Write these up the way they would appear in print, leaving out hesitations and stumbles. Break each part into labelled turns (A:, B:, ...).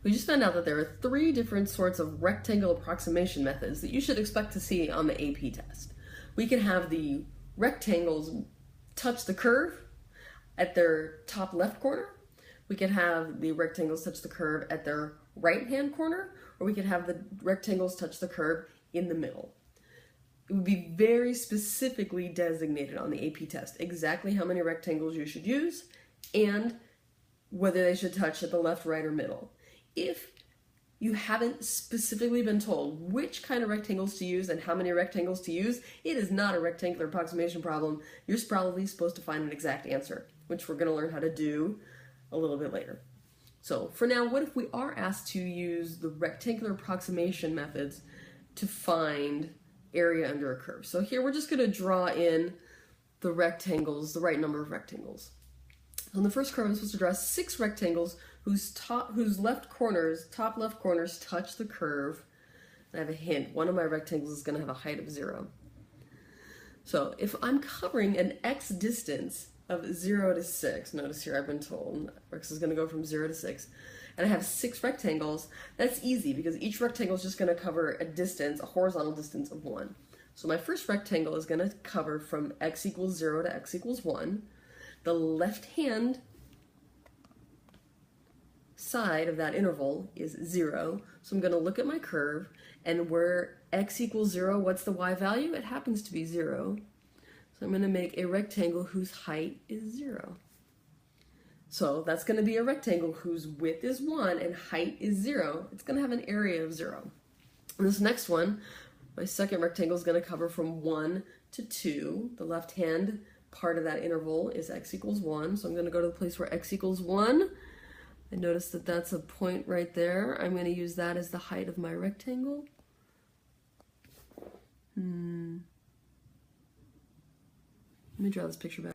A: We just found out that there are 3 different sorts of rectangle approximation methods that you should expect to see on the AP test. We can have the rectangles touch the curve at their top left corner. We could have the rectangles touch the curve at their right-hand corner, or we could have the rectangles touch the curve in the middle. It would be very specifically designated on the AP test exactly how many rectangles you should use and whether they should touch at the left, right, or middle. If you haven't specifically been told which kind of rectangles to use and how many rectangles to use, it is not a rectangular approximation problem. You're probably supposed to find an exact answer, which we're going to learn how to do a little bit later. So for now, what if we are asked to use the rectangular approximation methods to find area under a curve? So here we're just going to draw in the rectangles, the right number of rectangles. So in the first curve, I'm supposed to draw 6 rectangles whose top left corners touch the curve. And I have a hint. One of my rectangles is going to have a height of 0. So if I'm covering an x distance of 0 to 6, notice here I've been told x is going to go from 0 to 6, and I have 6 rectangles, that's easy because each rectangle is just going to cover a distance, a horizontal distance of 1. So my first rectangle is going to cover from x equals 0 to x equals 1. The left-hand side of that interval is 0, so I'm going to look at my curve, and where x equals 0, what's the y value? It happens to be 0. So I'm going to make a rectangle whose height is 0. So that's going to be a rectangle whose width is 1 and height is 0. It's going to have an area of 0. And this next one, my second rectangle is going to cover from 1 to 2. The left-hand part of that interval is x equals 1. So I'm going to go to the place where x equals 1. I notice that that's a point right there. I'm going to use that as the height of my rectangle. Let me draw this picture back.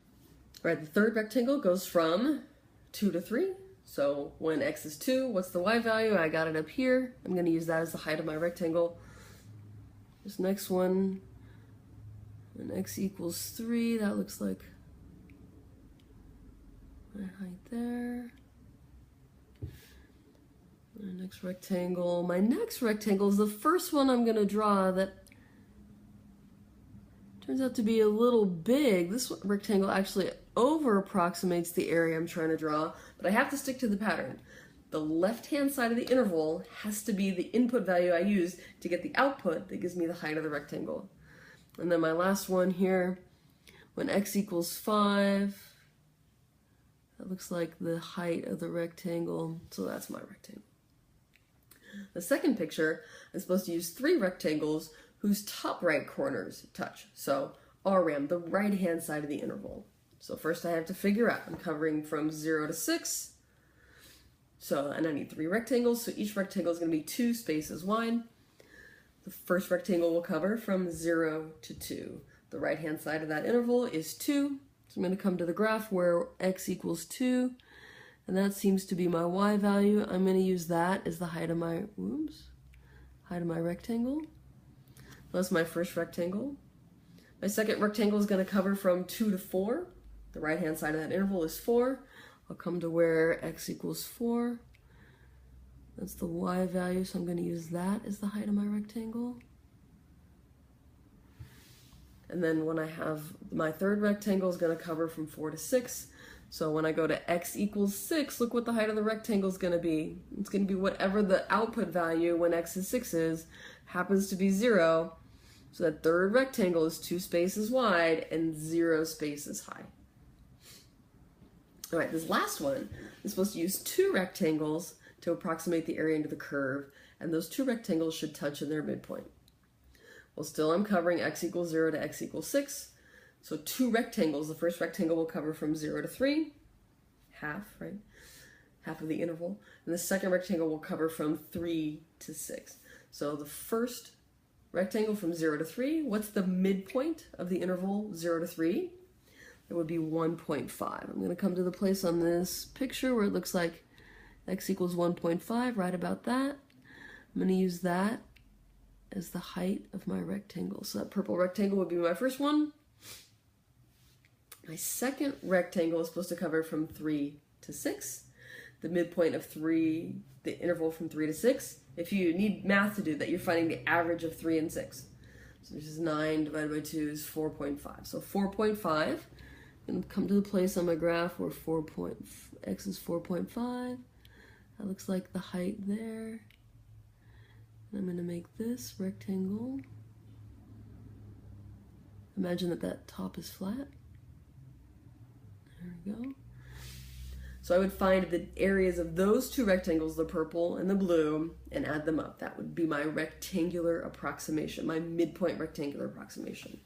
A: All right, the third rectangle goes from 2 to 3. So when x is 2, what's the y value? I got it up here. I'm going to use that as the height of my rectangle. This next one, when x equals 3, that looks like my height there. My next rectangle is the first one I'm going to draw that turns out to be a little big. This rectangle actually over approximates the area I'm trying to draw, but I have to stick to the pattern. The left-hand side of the interval has to be the input value I use to get the output that gives me the height of the rectangle. And then my last one here, when x equals 5, that looks like the height of the rectangle, so that's my rectangle. The second picture, I'm supposed to use 3 rectangles whose top right corners touch. So RRAM, the right-hand side of the interval. So first I have to figure out, I'm covering from 0 to 6. And I need 3 rectangles, so each rectangle is going to be 2 spaces wide. The first rectangle will cover from 0 to 2. The right-hand side of that interval is 2. So I'm going to come to the graph where x equals 2. And that seems to be my y value. I'm going to use that as the height of my, rectangle. That's my first rectangle. My second rectangle is going to cover from 2 to 4. The right-hand side of that interval is 4. I'll come to where x equals 4. That's the y value, so I'm going to use that as the height of my rectangle. And then when I have my third rectangle is going to cover from 4 to 6. So when I go to x equals 6, look what the height of the rectangle is going to be. It's going to be whatever the output value when x is 6 is, happens to be 0. So that third rectangle is 2 spaces wide and 0 spaces high. All right, this last one is supposed to use 2 rectangles to approximate the area under the curve, and those 2 rectangles should touch in their midpoint. Well, still I'm covering x equals 0 to x equals 6. So 2 rectangles, the first rectangle will cover from 0 to 3, half, right? Half of the interval. And the second rectangle will cover from 3 to 6. So the first rectangle from 0 to 3, what's the midpoint of the interval 0 to 3? It would be 1.5. I'm going to come to the place on this picture where it looks like x equals 1.5, right about that. I'm going to use that as the height of my rectangle. So that purple rectangle would be my first one. My second rectangle is supposed to cover from 3 to 6. the midpoint of 3, the interval from 3 to 6. If you need math to do that, you're finding the average of 3 and 6. So this is 9 divided by 2 is 4.5. So 4.5, and come to the place on my graph where x is 4.5. That looks like the height there. And I'm going to make this rectangle. Imagine that top is flat. There we go. So I would find the areas of those two rectangles, the purple and the blue, and add them up. That would be my rectangular approximation, my midpoint rectangular approximation.